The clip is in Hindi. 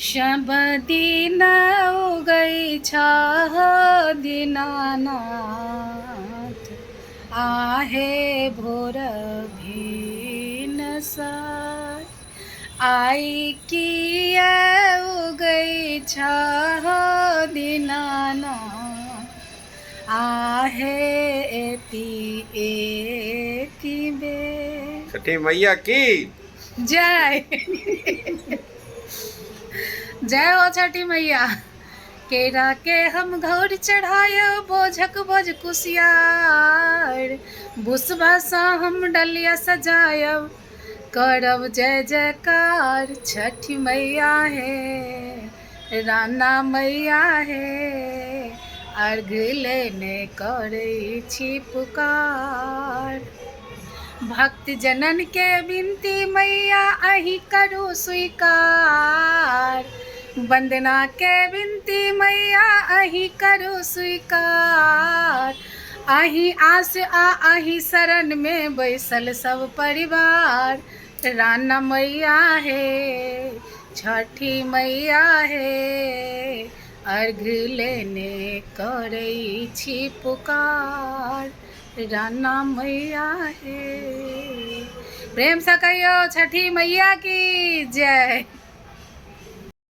शब दिन उगै छ दीनानाथ, आहे भोर भिन सार। आई किया उगै छ दीनानाथ, आहे एति एति बेर। छठी मैया की जय। जय हो छठी मैया। केरा के हम घौर चढ़ायो, बोझक बोझ कुसियार। बुसबा सा हम डलिया सजायब, करब जय जयकार। छठी मैया है, राना मैया है, अर्घ लेने करै छी पुकार। भक्त जनन के विनती मैया अहि करू स्वीकार। वंदना के विनती मैया अहि करू स्वीकार। अहि आस आ अहि शरण में बैसल सब परिवार। राना मैया है, छठी मैया है, अर्घ लेने करै छी पुकार। राना मैया है। प्रेम से कहियो छठी मैया की जय।